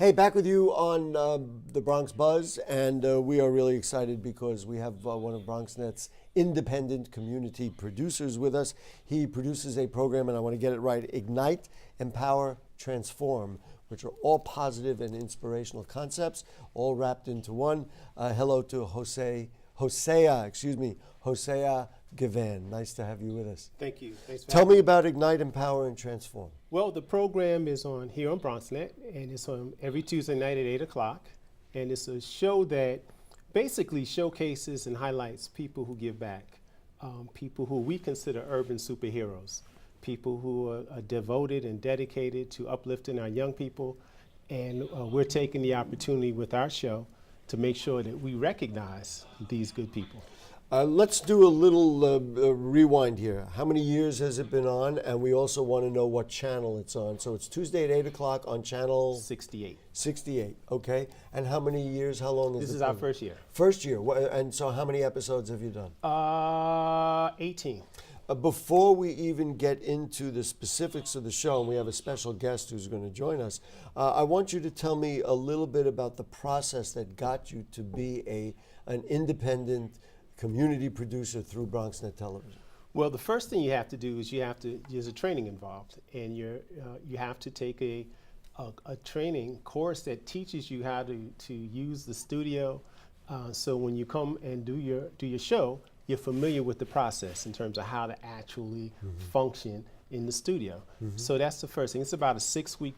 Hey, back with you on the Bronx Buzz, and we are really excited because we have one of BronxNet's independent community producers with us. He produces a program, and I want to get it right, Ignite, Empower, Transform, which are all positive and inspirational concepts, all wrapped into one. Hello to Hosea, Givan. Nice to have you with us. Thank you. Thanks for Tell having me about Ignite, Empower, and Transform. Well, the program is on here on BronxNet, and it's on every Tuesday night at 8 o'clock. And it's a show that basically showcases and highlights people who give back, people who we consider urban superheroes, people who are devoted and dedicated to uplifting our young people. And we're taking the opportunity with our show to make sure that we recognize these good people. Let's do a little rewind here. How many years has it been on? And we also want to know what channel it's on. So it's Tuesday at 8 o'clock on channel 68. 68, okay. And how many years, how long is it? This is our first year. First year. And so how many episodes have you done? 18. Before we even get into the specifics of the show, and we have a special guest who's going to join us, I want you to tell me a little bit about the process that got you to be an independent community producer through BronxNet Television. Well, the first thing you have to do is there's a training involved, and you have to take a training course that teaches you how to use the studio. So when you come and do your show, you're familiar with the process in terms of how to actually function in the studio. So that's the first thing. It's about a 6-week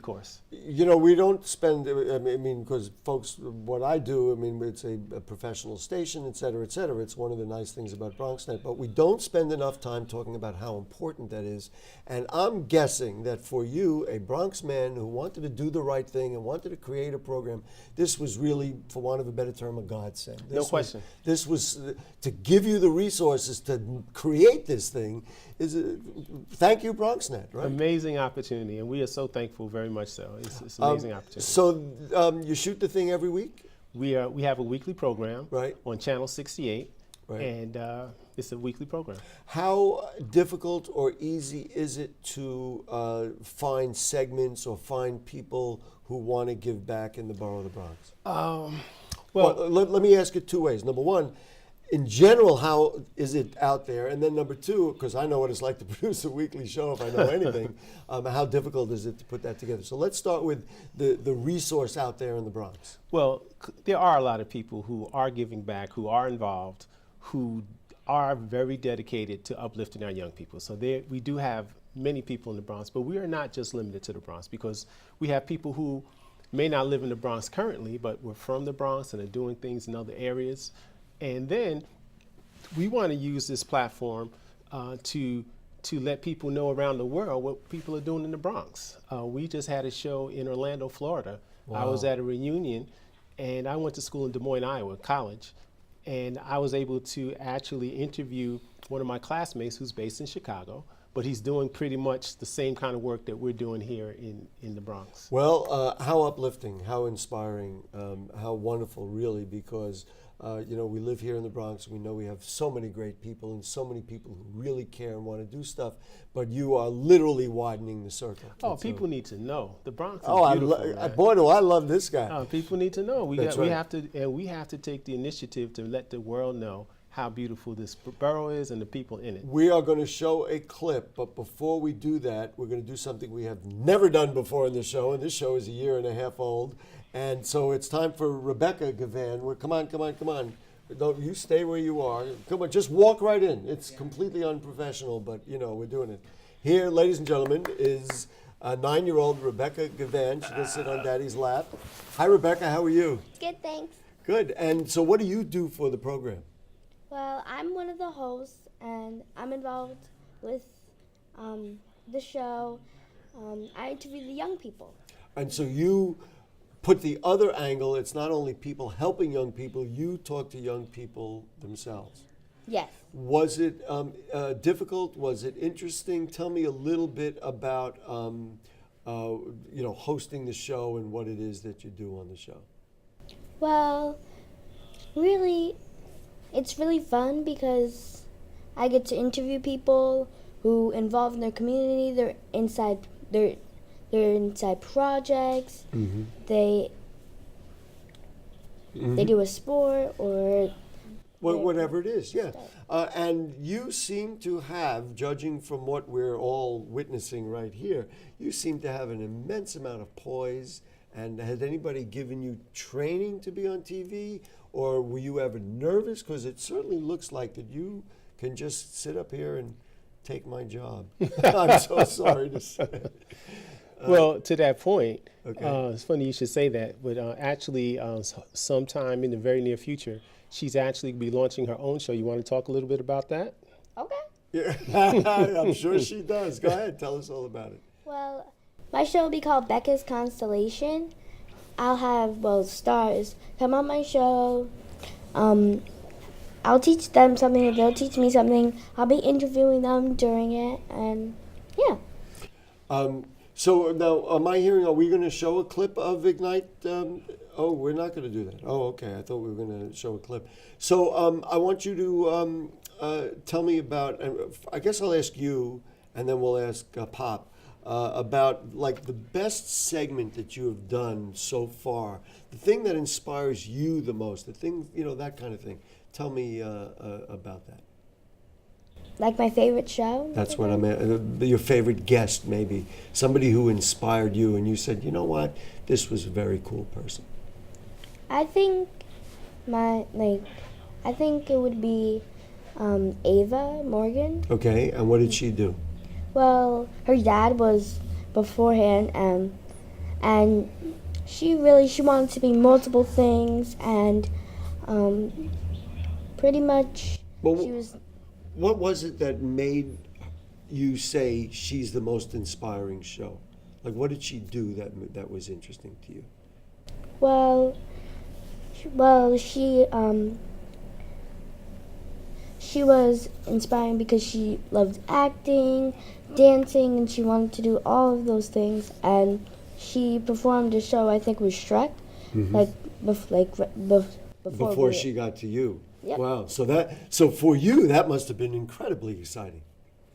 course. You know, we don't spend, I mean, because folks, what I do, I mean, it's a professional station, et cetera, et cetera. It's one of the nice things about BronxNet, but we don't spend enough time talking about how important that is. And I'm guessing that for you, a Bronx man who wanted to do the right thing and wanted to create a program, this was really, for want of a better term, a godsend. No question. This was to give you the resources to create this thing. Thank you, BronxNet, right? Amazing opportunity, and we are so thankful, very much so. It's an amazing opportunity. So you shoot the thing every week? We have a weekly program right on channel 68, right. And it's a weekly program. How difficult or easy is it to find segments or find people who want to give back in the borough of the Bronx? Well, let me ask it two ways. Number one, in general, how is it out there? And then number two, because I know what it's like to produce a weekly show if I know anything, how difficult is it to put that together? So let's start with the resource out there in the Bronx. Well, there are a lot of people who are giving back, who are involved, who are very dedicated to uplifting our young people. So we do have many people in the Bronx, but we are not just limited to the Bronx, because we have people who may not live in the Bronx currently, but we're from the Bronx and are doing things in other areas. And then we want to use this platform to let people know around the world what people are doing in the Bronx. We just had a show in Orlando, Florida. Wow. I was at a reunion, and I went to school in Des Moines, Iowa, college, and I was able to actually interview one of my classmates who's based in Chicago, but he's doing pretty much the same kind of work that we're doing here in the Bronx. Well, how uplifting, how inspiring, how wonderful, really, because you know, we live here in the Bronx. We know we have so many great people and so many people who really care and want to do stuff, but you are literally widening the circle. Oh, people need to know. The Bronx is beautiful. Boy, do I love this guy. People need to know. We have to take the initiative to let the world know how beautiful this borough is and the people in it. We are going to show a clip, but before we do that, we're going to do something we have never done before in this show, and this show is 1.5 years old. And so it's time for Bekah, Givan. Come on. Don't you stay where you are. Come on, just walk right in. It's completely unprofessional, but you know, we're doing it. Here, ladies and gentlemen, is 9-year-old Bekah Givan. She can sit on Daddy's lap. Hi, Bekah, how are you? Good, thanks. Good. And so what do you do for the program? Well, I'm one of the hosts, and I'm involved with the show. I interview the young people. And so you put the other angle. It's not only people helping young people, you talk to young people themselves. Yes. Was it difficult? Was it interesting? Tell me a little bit about hosting the show and what it is that you do on the show. Well, really, it's really fun because I get to interview people who involve in their community. They're they're inside projects. Mm-hmm. They do a sport or Whatever it is, yeah. stuff. And you seem to have, judging from what we're all witnessing right here, you seem to have an immense amount of poise. And has anybody given you training to be on TV? Or were you ever nervous? Because it certainly looks like that you can just sit up here and take my job. I'm so sorry to say. Well, to that point, Okay. it's funny you should say that, but actually, sometime in the very near future, she's actually be launching her own show. You want to talk a little bit about that? Okay. Yeah, I'm sure she does. Go ahead, tell us all about it. Well, my show will be called Bekah's Constellation. I'll have, stars come on my show. I'll teach them something, they'll teach me something. I'll be interviewing them during it, and yeah. So now, am I hearing, are we going to show a clip of Ignite? Oh, we're not going to do that. Oh, okay. I thought we were going to show a clip. So I want you to tell me about, I guess I'll ask you, and then we'll ask Pop, about like the best segment that you have done so far, the thing that inspires you the most, the thing, that kind of thing. Tell me about that. Like my favorite show? That's what I meant. Your favorite guest, maybe. Somebody who inspired you and you said, you know what, this was a very cool person. I think I think it would be Ava Morgan. Okay, and what did she do? Well, her dad was beforehand, and she wanted to be multiple things, and pretty much Well, she was. What was it that made you say she's the most inspiring show? Like, what did she do that was interesting to you? Well, she was inspiring because she loved acting, dancing, and she wanted to do all of those things. And she performed a show, I think it was Shrek, Before she got to you. Yep. Wow. So for you, that must have been incredibly exciting.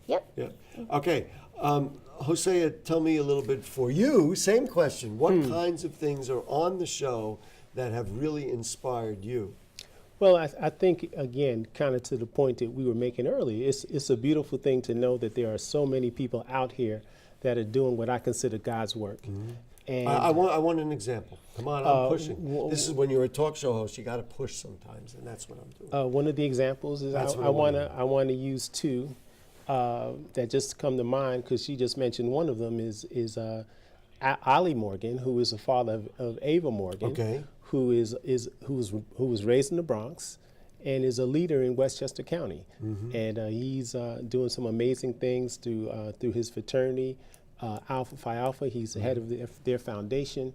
Yep. Yeah. Okay. Hosea, tell me a little bit for you, same question. What kinds of things are on the show that have really inspired you? Well, I think, again, kind of to the point that we were making earlier, it's a beautiful thing to know that there are so many people out here that are doing what I consider God's work. Mm-hmm. And I want an example. Come on, I'm pushing. This is when you're a talk show host, you got to push sometimes, and that's what I'm doing. one of the examples is That's what I I wanna want to use two that just come to mind because she just mentioned one of them is Ali Morgan, who is the father of Ava Morgan, Okay. who was raised in the Bronx and is a leader in Westchester County, and he's doing some amazing things through his fraternity. Alpha Phi Alpha, he's the head of their foundation,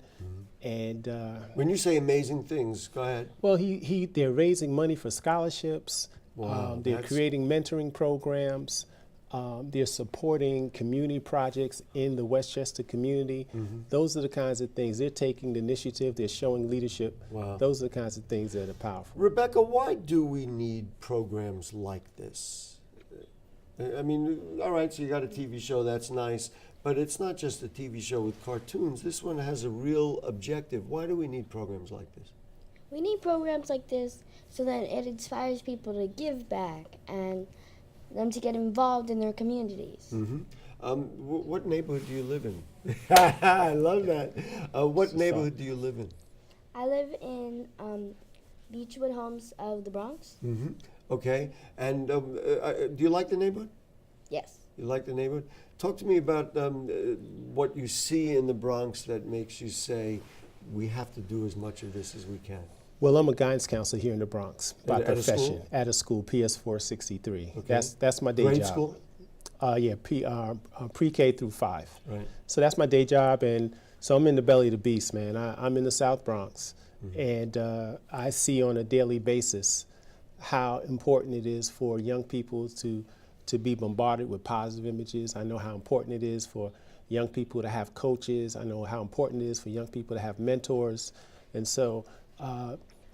and When you say amazing things, go ahead. well, they're raising money for scholarships. Wow, They're that's- creating mentoring programs. They're supporting community projects in the Westchester community. Those are the kinds of things. They're taking the initiative. They're showing leadership. Wow. Those are the kinds of things that are powerful. Rebecca, why do we need programs like this? I mean, all right, so you got a TV show, that's nice, but it's not just a TV show with cartoons. This one has a real objective. Why do we need programs like this? We need programs like this so that it inspires people to give back and them to get involved in their communities. What neighborhood do you live in? I love that. What neighborhood do you live in? I live in Beechwood Homes of the Bronx. Okay, and do you like the neighborhood? Yes. You like the neighborhood? Talk to me about what you see in the Bronx that makes you say, we have to do as much of this as we can. Well, I'm a guidance counselor here in the Bronx by At a profession. school? At a school, PS 463. Okay. That's my day Grade job. school? Yeah, pre-K through 5. Right. So that's my day job, and so I'm in the belly of the beast, man. I'm in the South Bronx, and I see on a daily basis how important it is for young people to be bombarded with positive images. I know how important it is for young people to have coaches. I know how important it is for young people to have mentors, and so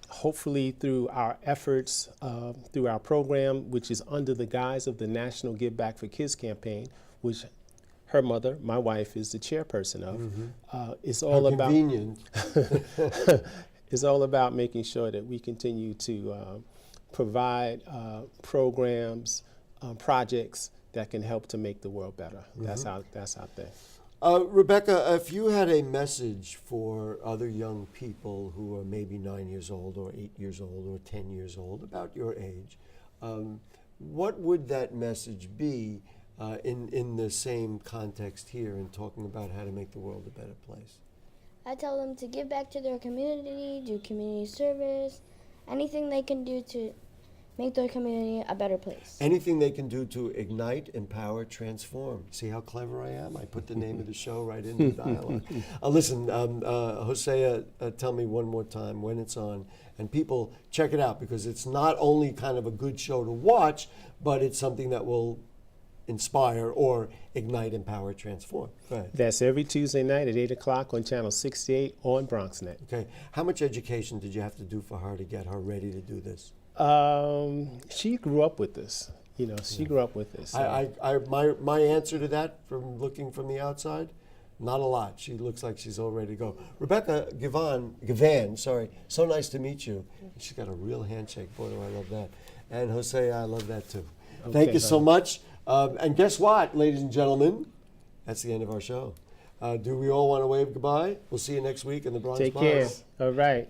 hopefully through our efforts, through our program, which is under the guise of the National Give Back for Kids campaign, which her mother, my wife, is the chairperson of. It's all How about convenient. it's all about making sure that we continue to provide programs, projects that can help to make the world better. That's our thing. Rebecca, if you had a message for other young people who are maybe 9 years old or 8 years old or 10 years old, about your age, what would that message be in the same context here in talking about how to make the world a better place? I tell them to give back to their community, do community service, anything they can do to make their community a better place. Anything they can do to ignite, empower, transform. See how clever I am? I put the name of the show right in the dialogue. Listen, Hosea, tell me one more time when it's on. And people, check it out, because it's not only kind of a good show to watch, but it's something that will inspire or ignite, empower, transform. Go ahead. That's every Tuesday night at 8 o'clock on Channel 68 on BronxNet. Okay. How much education did you have to do for her to get her ready to do this? She grew up with this. You know, she grew up with this. My answer to that, from looking from the outside, not a lot. She looks like she's all ready to go. Rebecca Givan, sorry, so nice to meet you. She's got a real handshake. Boy, do I love that. And Hosea, I love that too. Okay, Thank you so much. And guess what, ladies and gentlemen? That's the end of our show. Do we all want to wave goodbye? We'll see you next week in the Bronx Take Bars. care. All right.